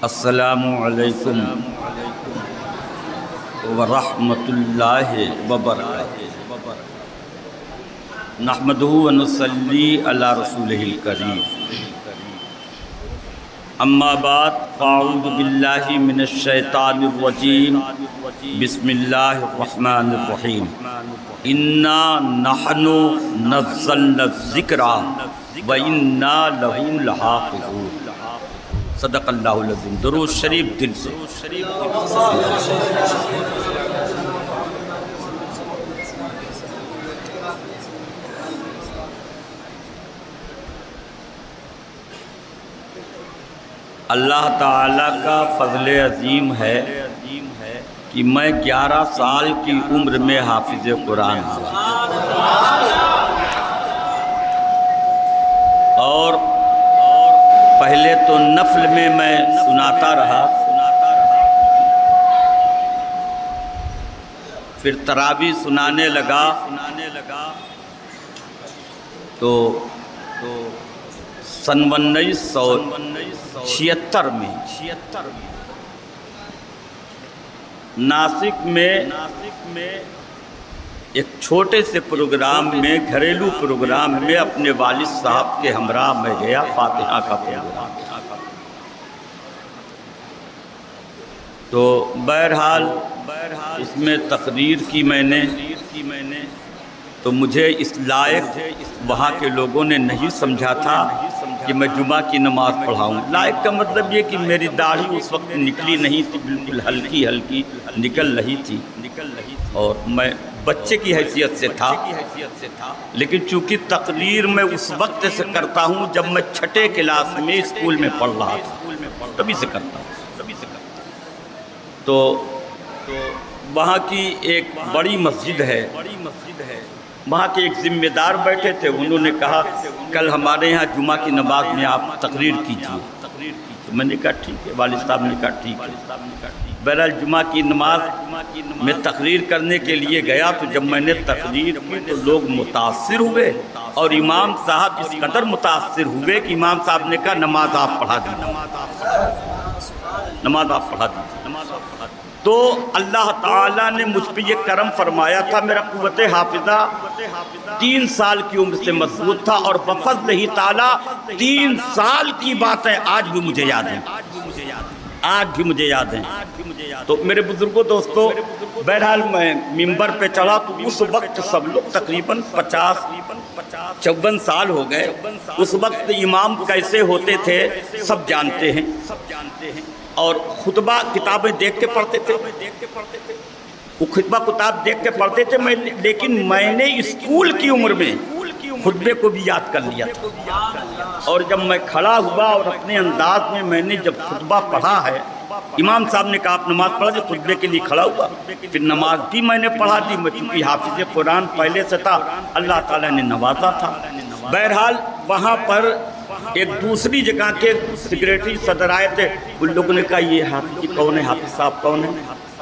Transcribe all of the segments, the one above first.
السلام علیکم ورحمۃ اللہ وبرکاتہ۔ نحمدہ ونصلی علی رسولہ الکریم، اما بعد فاعوذ باللہ من الشیطان الرجیم، بسم اللہ الرحمن الرحیم۔ انا نحن نزلنا الذکر وانا لہ لحافظون۔ صدق اللہ العظیم۔ درود شریف دل سے۔ اللہ تعالیٰ کا فضل عظیم ہے کہ میں 11 سال کی عمر میں حافظ قرآن ہوا، اور پہلے تو نفل میں سناتا رہا، پھر تراویح سنانے لگا تو سن 1976 میں ناسک میں ایک چھوٹے سے پروگرام میں، گھریلو پروگرام میں اپنے والد صاحب کے ہمراہ میں گیا، فاتحہ کا پروگرام۔ تو بہرحال اس میں تقریر کی میں نے، تو مجھے اس لائق وہاں کے لوگوں نے نہیں سمجھا تھا کہ میں جمعہ کی نماز پڑھاؤں۔ لائق کا مطلب یہ کہ میری داڑھی اس وقت نکلی نہیں تھی، بالکل ہلکی ہلکی نکل رہی تھی، اور میں بچے کی حیثیت سے تھا، لیکن چونکہ تقریر میں اس وقت سے کرتا ہوں جب میں 6 کلاس میں اسکول میں پڑھ رہا تھا، تبھی سے کرتا ہوں۔ تو وہاں کی ایک بڑی مسجد ہے، وہاں کے ایک ذمہ دار بیٹھے تھے، انہوں نے کہا کل ہمارے یہاں جمعہ کی نماز میں آپ تقریر کیجیے۔ تو میں نے کہا ٹھیک ہے، والد صاحب نے کہا ٹھیک ہے۔ بہرحال جمعہ کی نماز میں تقریر کرنے کے لیے گیا، تو جب میں نے تقریر کی تو لوگ متاثر ہوئے، اور امام صاحب اس قدر متاثر ہوئے کہ امام صاحب نے کہا نماز آپ پڑھا دیجیے، نماز آپ پڑھا دیجیے۔ تو اللہ تعالیٰ نے مجھ پہ یہ کرم فرمایا تھا، میرا قوت حافظہ 3 سال کی عمر سے مضبوط تھا، اور بفضل ہی تعالیٰ 3 سال کی باتیں آج بھی مجھے یاد ہیں، آج بھی مجھے یاد ہیں۔ تو میرے بزرگوں دوستو، بہرحال میں ممبر پہ چڑھا تو اس وقت سب لوگ تقریباً 50-54 سال ہو گئے۔ اس وقت امام کیسے ہوتے تھے سب جانتے ہیں، اور خطبہ کتابیں دیکھ کے پڑھتے تھے، وہ خطبہ کتاب دیکھ کے پڑھتے تھے، لیکن میں نے اسکول کی عمر میں خطبے کو بھی یاد کر لیا تھا، اور جب میں کھڑا ہوا اور اپنے انداز میں نے جب خطبہ پڑھا ہے، امام صاحب نے کہا آپ نماز پڑھا دی، خطبے کے لیے کھڑا ہوا، پھر نماز بھی میں نے پڑھا دی۔ میں چونکہ حافظ قرآن پہلے سے تھا، اللہ تعالیٰ نے نوازا تھا۔ بہرحال وہاں پر ایک دوسری جگہ کے سیکریٹری صدر آئے تھے، ان لوگوں نے کہا یہ حافظ کون ہے، حافظ صاحب کون ہے؟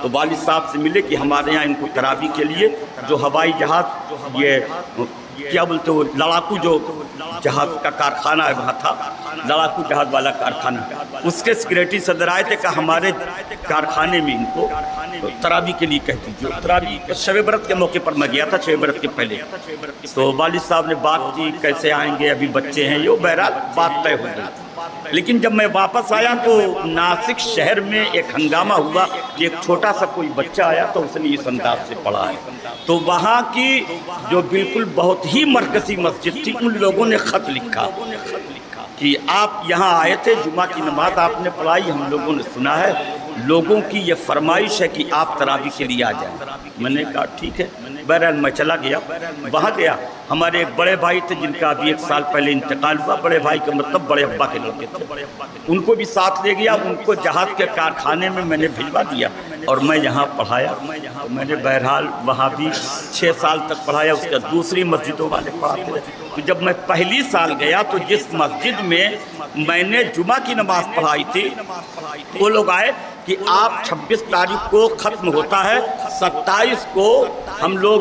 تو والد صاحب سے ملے کہ ہمارے یہاں ان کو تراویح کے لیے جو ہوائی جہاز، یہ کیا بولتے ہو، لڑاکو جو جہاز کا کارخانہ ہے وہاں تھا، لڑاکو جہاز والا کارخانہ، اس کے سیکریٹری صدر آئے تھے کہ ہمارے کارخانے میں ان کو تراویح کے لیے کہہ دیجیے۔ تراویح شب برات کے موقع پر میں گیا تھا، شب برات کے پہلے، تو والد صاحب نے بات کی کیسے آئیں گے، ابھی بچے ہیں، یہ بہرحال بات طے ہو گئی۔ لیکن جب میں واپس آیا تو ناسک شہر میں ایک ہنگامہ ہوا کہ ایک چھوٹا سا کوئی بچہ آیا تو اس نے اس انداز سے پڑھا ہے۔ تو وہاں کی جو بالکل بہت ہی مرکزی مسجد تھی، ان لوگوں نے خط لکھا کہ آپ یہاں آئے تھے، جمعہ کی نماز آپ نے پڑھائی، ہم لوگوں نے سنا ہے، لوگوں کی یہ فرمائش ہے کہ آپ تراویح کے لیے آ جائیں۔ میں نے کہا ٹھیک ہے۔ بہرحال میں چلا گیا، وہاں گیا، ہمارے ایک بڑے بھائی تھے جن کا ابھی 1 سال پہلے انتقال ہوا، بڑے بھائی کا مطلب بڑے ابا کے لڑکے تھے، ان کو بھی ساتھ لے گیا، ان کو جہاز کے کارخانے میں نے بھجوا دیا، اور میں یہاں پڑھایا۔ میں نے بہرحال وہاں بھی 6 سال تک پڑھایا، اس کا دوسری مسجدوں والے پڑھاتے رہے۔ تو جب میں پہلی سال گیا تو جس مسجد میں نے جمعہ کی نماز پڑھائی تھی، وہ لوگ آئے کہ آپ 26 تاریخ کو ختم ہوتا ہے، 27 کو ہم لوگ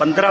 15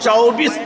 24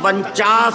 49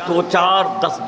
2, 4, 10,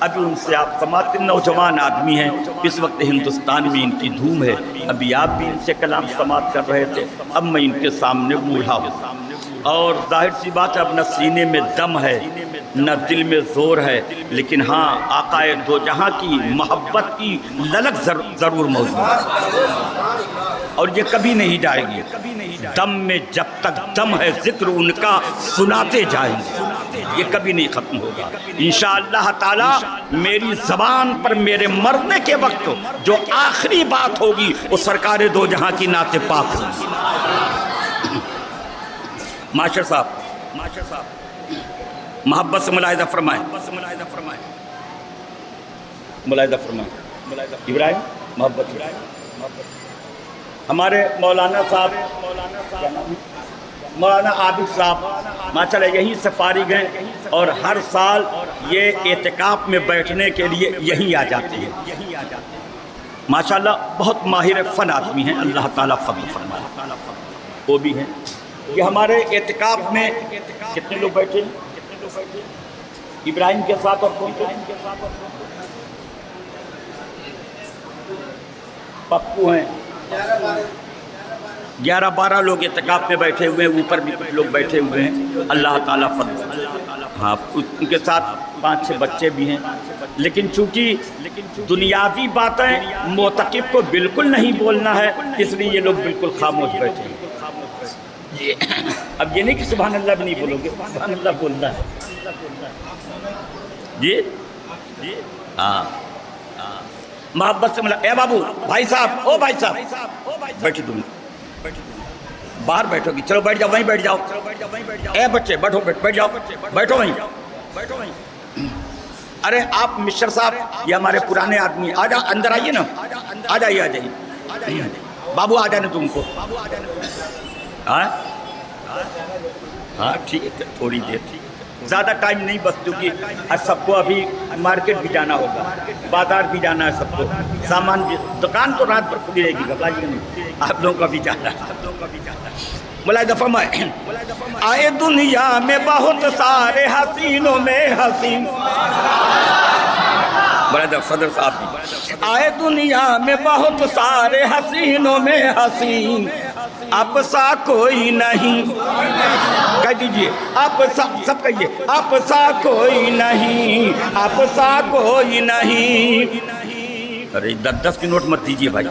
ابھی ان سے آپ سماعت، نوجوان آدمی ہیں، اس وقت ہندوستان میں ان کی دھوم ہے، ابھی آپ بھی ان سے کلام سماعت کر رہے تھے، اب میں ان کے سامنے بوڑھا ہوں، اور ظاہر سی بات ہے اب نہ سینے میں دم ہے نہ دل میں زور ہے، لیکن ہاں آقا دو جہاں کی محبت کی للک ضرور موجود ہے، اور یہ کبھی نہیں جائے گی، دم میں جب تک دم ہے ذکر ان کا سناتے جائیں گے، یہ کبھی نہیں ختم ہوگا انشاءاللہ تعالی۔ میری زبان پر میرے مرنے کے وقت جو آخری بات ہوگی وہ سرکار دو جہاں کی نعت پاک ہوگی۔ ماشر صاحب محبت سے ملاحظہ فرمائیں، ملاحظہ فرمائیں، ابراہیم محبت ہمارے مولانا صاحب، مولانا عابد صاحب ماشاءاللہ یہیں سے فارغ ہیں، اور ہر سال یہ اعتکاف میں بیٹھنے کے لیے یہیں آ جاتے ہیں، ماشاءاللہ بہت ماہر فن آدمی ہیں، اللہ تعالیٰ فضل فرمائے، وہ بھی ہیں۔ یہ ہمارے اعتکاف میں کتنے لوگ بیٹھے ہیں؟ ابراہیم کے ساتھ اور کون پپو ہیں، 11-12 لوگ اعتکاف میں بیٹھے ہوئے ہیں، اوپر بھی کچھ لوگ بیٹھے ہوئے ہیں، اللہ تعالیٰ فضل۔ ہاں ان کے ساتھ 5-6 بچے بھی ہیں، لیکن چونکہ دنیاوی باتیں معتکف کو بالکل نہیں بولنا ہے، اس لیے یہ لوگ بالکل خاموش بیٹھے ہیں۔ اب یہ نہیں کہ سبحان اللہ بھی نہیں بولو گے، سبحان اللہ بولنا ہے جی ہاں محبت سے ملا۔ اے بابو بھائی صاحب، او بھائی صاحب بیٹھو، تم باہر بیٹھو گی، چلو بیٹھ جاؤ، وہیں بیٹھ جاؤ، اے بچے بیٹھو، بیٹھ جاؤ، بیٹھو وہیں۔ ارے آپ مشر صاحب یہ ہمارے پرانے آدمی، آ جا اندر آئیے نا، آ جائیے، آ جائیے بابو، آ جانے تم کو، ہاں ٹھیک ہے، تھوڑی دیر، زیادہ ٹائم نہیں، بس کیونکہ سب کو ابھی مارکیٹ بھی جانا ہوگا، بازار بھی جانا ہے سب کو، سامان بھی، دکان تو رات بھر کھلی رہے گی، گھبرائیے نہیں، آپ لوگوں کا بھی جانا ہے۔ ملاحظہ فرمائے، آئے دنیا میں بہت سارے حسینوں میں حسین، صدر صاحب بھی، آئے دنیا میں بہت سارے حسینوں میں حسین، اب سا کوئی نہیں، کہہ دیجئے اب سب کہیے، اب سا کوئی نہیں، اب سا کوئی نہیں۔ ارے 10 کی نوٹ مت دیجئے بھائی۔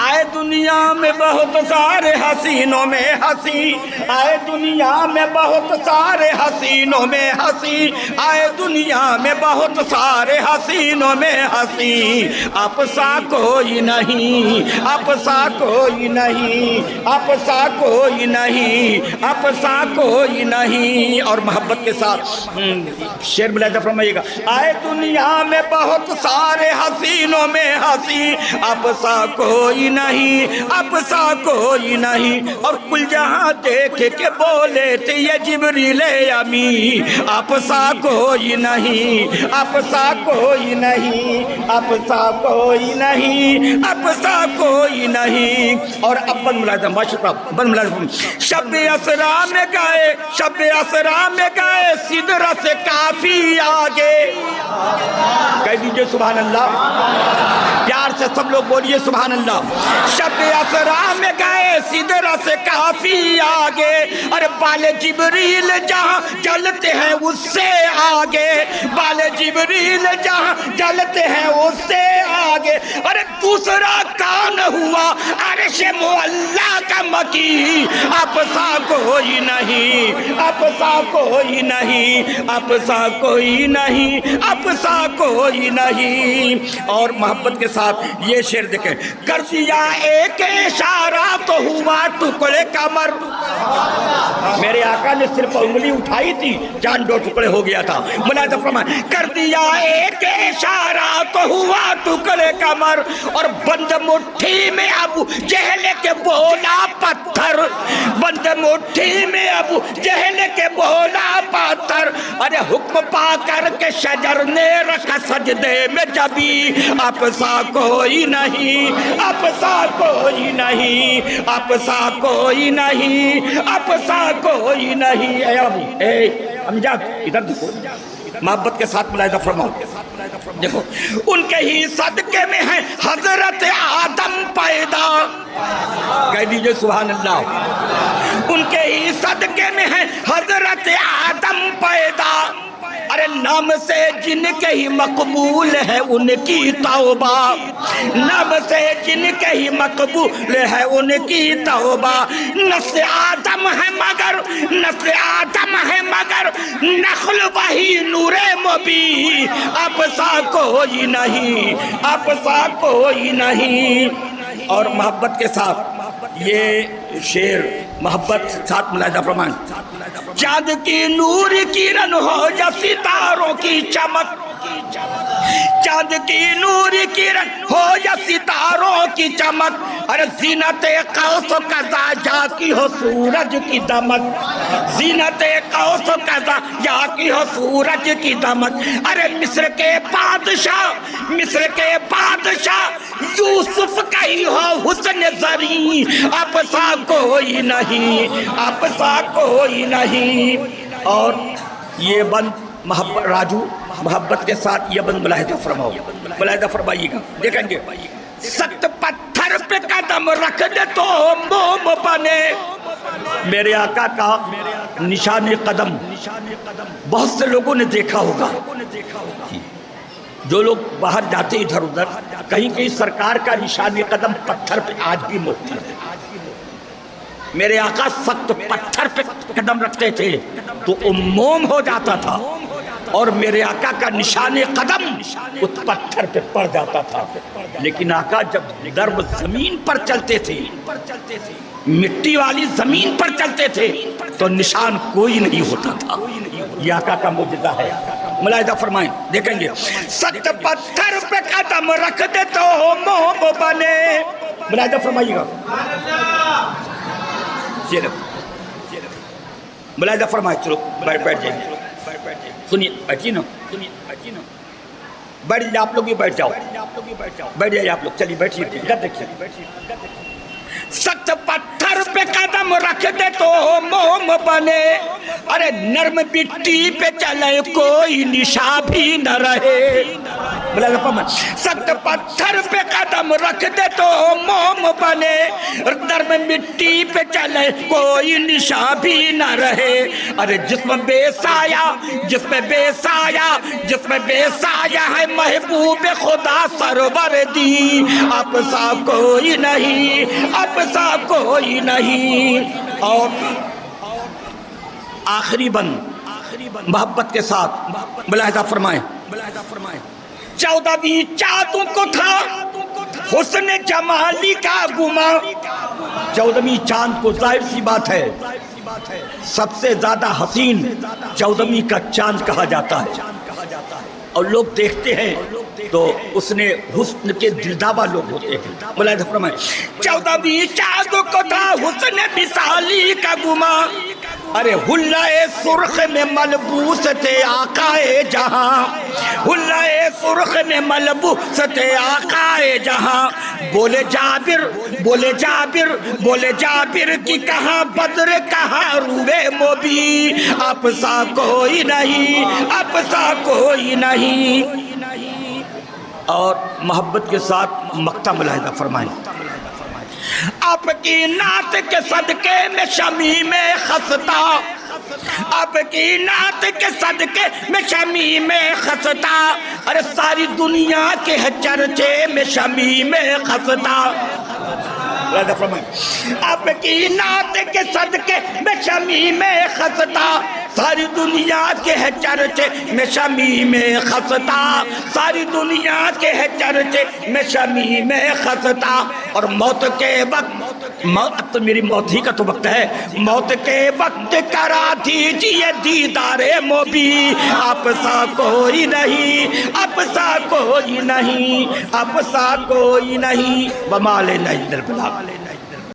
آئے دنیا میں بہت سارے حسینوں میں حسین، آئے دنیا میں بہت سارے حسینوں میں حسین، آئے دنیا میں بہت سارے حسینوں میں حسین، اب سا کوئی نہیں، اب سا کوئی نہیں، اب سا کوئی نہیں، اب سا کوئی نہیں۔ اور محبت کے ساتھ شعر ملاحظہ فرمائیے گا، آئے دنیا میں بہت سارے حسینوں میں حسین، اب سا کوئی نہیں، اب سا کوئی نہیں۔ اور کل جہاں دیکھ کے بولے تھے یہ جبریل امین، اب سا کوئی نہیں، اب سا کوئی نہیں، اب سا کوئی نہیں، اب سا کوئی نہیں۔ اور اب بن ملازم ماشاء بن ملازم، شب اسرا میں گئے، شب اسرا میں گئے، سدرہ سے کافی آگے، کہہ دیجئے سبحان اللہ، پیار سے سب لوگ بولیے سبحان اللہ۔ شب اسرا میں گئے، سدرہ سے کافی آگے، ارے بال جبریل جہاں جلتے ہیں اس سے آگے، بال جبریل جہاں جلتے ہیں اس سے آگے، ارے دوسرا کان ہوا عرش معلیٰ کا مکی، اب سا کوئی نہیں، اب سا کوئی نہیں، اب سا کوئی نہیں، اب سا کوئی نہیں۔ اور محبت کے ساتھ یہ شعر دیکھیں، کر دیا ایک اشارہ تو ہوا ٹکڑے کمر، میرے آقا نے صرف انگلی اٹھائی تھی جان 2 ٹکڑے ہو گیا تھا۔ ملاحظہ فرمائیں، کر دیا ایک اشارہ تو ہوا ٹکڑے کمر، اور بند مٹھی میں ابو جہل کے بولا پتھر، بند مٹھی میں ابو جہل کے بولا پتھر، ارے حکم پا کر کے شجر نے رکھا سجدے میں جبی، اب سا کوئی نہیں، اب سا کوئی نہیں، اب سا کوئی نہیں، اب سا کوئی نہیں۔ اے امجد ادھر دیکھو، محبت کے ساتھ ملاحظہ فرماؤ. دیکھو ان کے ہی صدقے میں ہے حضرت آدم پیدا. کہہ دیجئے سبحان اللہ. ان کے ہی صدقے میں ہے حضرت آدم پیدا. ارے نام سے جن کے ہی مقبول ہے ان کی توبہ. نام سے جن کے ہی مقبول ہے ان کی توبہ. نسل آدم ہے مگر نسل آدم ہے مگر نخل وہی نور مبی. اب سا کوئی نہیں اب سا کوئی نہیں. اور محبت کے ساتھ یہ شعر محبت ساتھ ملاحظہ فرمائیں. چاند کی نور کرن ہو یا ستاروں کی چمک. چاند کی نور کرن ہو یا ستاروں کی چمک. ارے زینت قوس قزا جا کی ہو سورج کی دمک. زینت قوس قزا جا کی ہو سورج کی دمک. ارے مصر کے بادشاہ مصر کے بادشاہ یوسف کا ہی ہو حسن زری. اب سا کوئی نہیں اب سا کوئی نہیں. اور یہ بند محبت راجو محبت کے ساتھ یہ بند ملاحظہ فرماؤ. ملاحظہ فرمائیے گا. دیکھیں گے سخت پتھر پہ قدم رکھ دے تو موم بنے. میرے آقا کا نشان قدم بہت سے لوگوں نے دیکھا ہوگا. جو لوگ باہر جاتے ادھر ادھر کہیں کہیں سرکار کا نشان قدم پتھر پہ آج بھی موجود ہے. میرے آقا سخت پتھر پہ قدم رکھتے تھے تو موم ہو جاتا تھا اور میرے آقا کا نشان قدم اس پتھر پہ پڑ جاتا تھا. لیکن آقا جب درب زمین پر چلتے تھے مٹی والی زمین پر چلتے تھے تو نشان کوئی نہیں ہوتا تھا. یہ آقا کا معجزہ ہے. ملاحظہ فرمائیں. دیکھیں گے سخت پتھر پہ قدم رکھ دے تو موم بنے. ملاحظہ فرمائیے گا. ملاحظہ فرمائے. چلو بیٹھ جائیں. سنیے بیٹھیے نا بیٹھ جائے. آپ لوگ بھی بیٹھ جاؤ. بیٹھ جائیے آپ لوگ. چلیے بیٹھیے. سخت پتھر پہ قدم رکھ دے تو موم بنے. ارے نرم مٹی پہ چلے کوئی نشان بھی نہ رہے. سخت پتھر پہ قدم رکھ دے تو موم بنے. نرم مٹی پہ چلے کوئی نشان بھی نہ رہے. ارے جسم بے سایہ جسم بے سایہ جسم بے سایہ ہے محبوب خدا سرور دی. اب سا کوئی نہیں اب سا کوئی نہیں. اور آخری بند محبت کے ساتھ ملاحظہ فرمائیں. 14ویں چاند کو تھا حسن جمالی کا گما. 14ویں چاند کو ظاہر سی بات ہے سب سے زیادہ حسین 14ویں کا چاند کہا جاتا ہے. اور لوگ دیکھتے ہیں تو اس نے حسن کے دلداوا لوگ ہوتے ہیں. ملاحظہ فرمائیں. 14ویں چاند کو تھا حسن مثالی کا گما. ارے حلۂ سرخ میں ملبوس تھے آقائے جہاں. حلۂ سرخ میں ملبوس تھے آقائے جہاں. بولے جابر بولے جابر بولے جابر کی کہاں بدر کہاں روے مبی. اب سا کوئی نہیں اب سا کوئی نہیں. اور محبت کے ساتھ مقطع ملاحظہ فرمائیں. آپ کی نعت کے صدقے میں شمیم خستا. آپ کی نعت کے صدقے میں شمیم خستا. ارے ساری دنیا کے چرچے میں شمیم خستا. آپ کی نعت کے صدقے میں شمیم خستا. ساری دنیا کے ہے چرچے میں شمیم خستا. ساری دنیا کے ہے چرچے میں شمیم خستا. اور موت کے وقت موت تو میری موت ہی کا تو وقت ہے. موت کے وقت کرا دیجئے دیدار مبی. اب سا کوئی نہیں اب سا کوئی نہیں اب سا کوئی نہیں. وما علینا الا البلاغ.